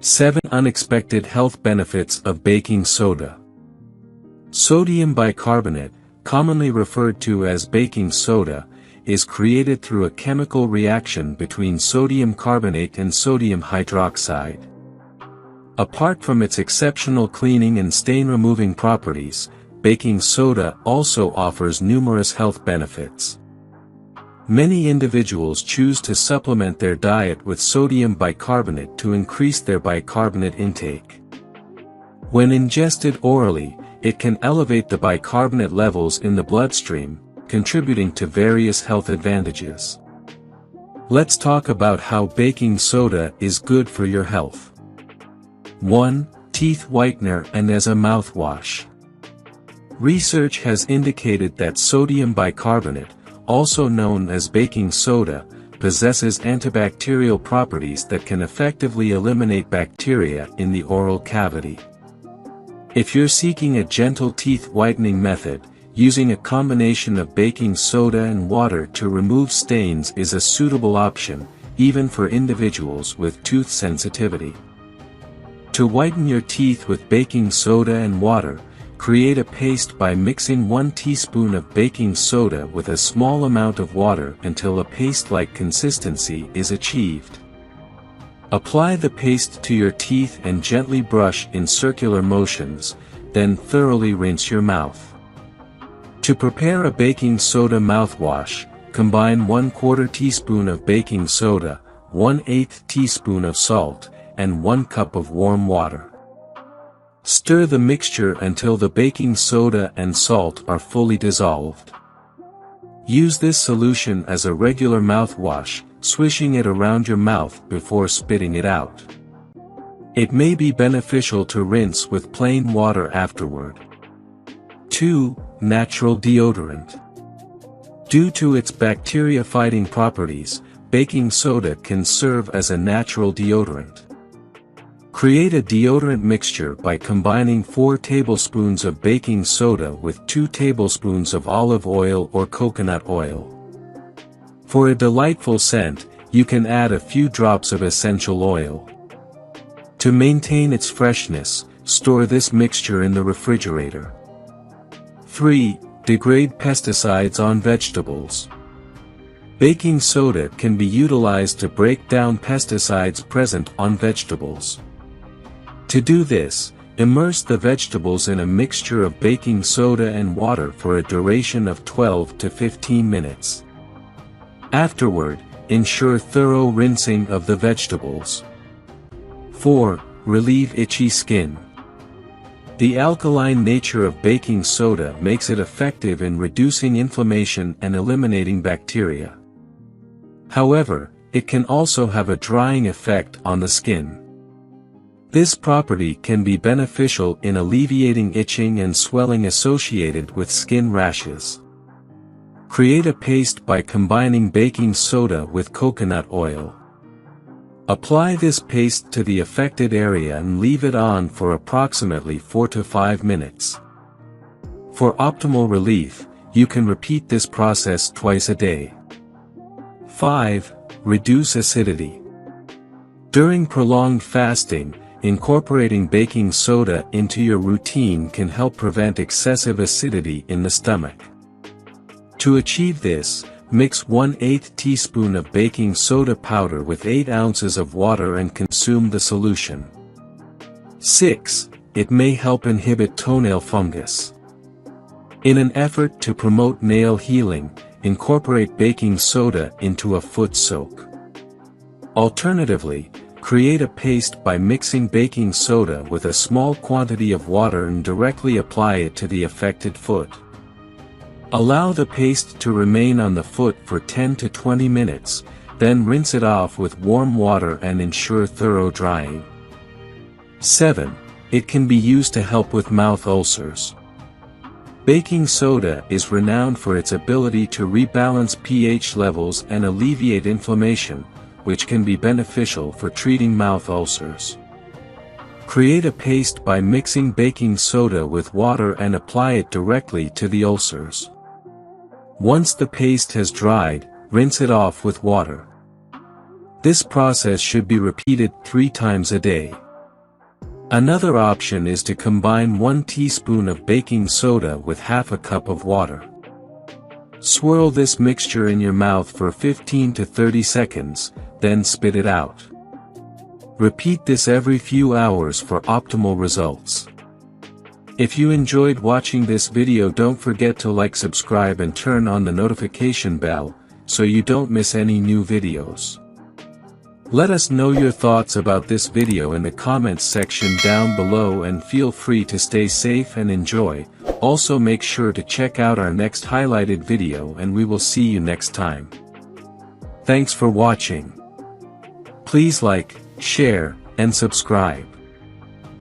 7 Unexpected health benefits of baking soda. Sodium bicarbonate, commonly referred to as baking soda, is created through a chemical reaction between sodium carbonate and sodium hydroxide. Apart from its exceptional cleaning and stain-removing properties, baking soda also offers numerous health benefits. Many individuals choose to supplement their diet with sodium bicarbonate to increase their bicarbonate intake. When ingested orally, it can elevate the bicarbonate levels in the bloodstream, contributing to various health advantages. Let's talk about how baking soda is good for your health. 1. Teeth whitener and as a mouthwash. Research has indicated that sodium bicarbonate, also known as baking soda, possesses antibacterial properties that can effectively eliminate bacteria in the oral cavity. If you're seeking a gentle teeth whitening method, using a combination of baking soda and water to remove stains is a suitable option, even for individuals with tooth sensitivity. To whiten your teeth with baking soda and water, create a paste by mixing 1 teaspoon of baking soda with a small amount of water until a paste-like consistency is achieved. Apply the paste to your teeth and gently brush in circular motions, then thoroughly rinse your mouth. To prepare a baking soda mouthwash, combine 1/4 teaspoon of baking soda, 1/8 teaspoon of salt, and 1 cup of warm water. Stir the mixture until the baking soda and salt are fully dissolved. Use this solution as a regular mouthwash, swishing it around your mouth before spitting it out. It may be beneficial to rinse with plain water afterward. 2. Natural deodorant. Due to its bacteria-fighting properties, baking soda can serve as a natural deodorant. Create a deodorant mixture by combining 4 tablespoons of baking soda with 2 tablespoons of olive oil or coconut oil. For a delightful scent, you can add a few drops of essential oil. To maintain its freshness, store this mixture in the refrigerator. 3. Degrade pesticides on vegetables. Baking soda can be utilized to break down pesticides present on vegetables. To do this, immerse the vegetables in a mixture of baking soda and water for a duration of 12 to 15 minutes. Afterward, ensure thorough rinsing of the vegetables. 4. Relieve itchy skin. The alkaline nature of baking soda makes it effective in reducing inflammation and eliminating bacteria. However, it can also have a drying effect on the skin. This property can be beneficial in alleviating itching and swelling associated with skin rashes. Create a paste by combining baking soda with coconut oil. Apply this paste to the affected area and leave it on for approximately 4 to 5 minutes. For optimal relief, you can repeat this process twice a day. 5. Reduce acidity. During prolonged fasting, incorporating baking soda into your routine can help prevent excessive acidity in the stomach. To achieve this, mix 1/8 teaspoon of baking soda powder with 8 ounces of water and consume the solution. 6. It may help inhibit toenail fungus. In an effort to promote nail healing, incorporate baking soda into a foot soak. Alternatively, create a paste by mixing baking soda with a small quantity of water and directly apply it to the affected foot. Allow the paste to remain on the foot for 10 to 20 minutes, then rinse it off with warm water and ensure thorough drying. 7. It can be used to help with mouth ulcers. Baking soda is renowned for its ability to rebalance pH levels and alleviate inflammation, which can be beneficial for treating mouth ulcers. Create a paste by mixing baking soda with water and apply it directly to the ulcers. Once the paste has dried, rinse it off with water. This process should be repeated 3 times a day. Another option is to combine 1 teaspoon of baking soda with half a cup of water. Swirl this mixture in your mouth for 15 to 30 seconds, then spit it out. Repeat this every few hours for optimal results. If you enjoyed watching this video, don't forget to like, subscribe and turn on the notification bell, so you don't miss any new videos. Let us know your thoughts about this video in the comments section down below, and feel free to stay safe and enjoy. Also make sure to check out our next highlighted video, and we will see you next time. Thanks for watching. Please like, share, and subscribe.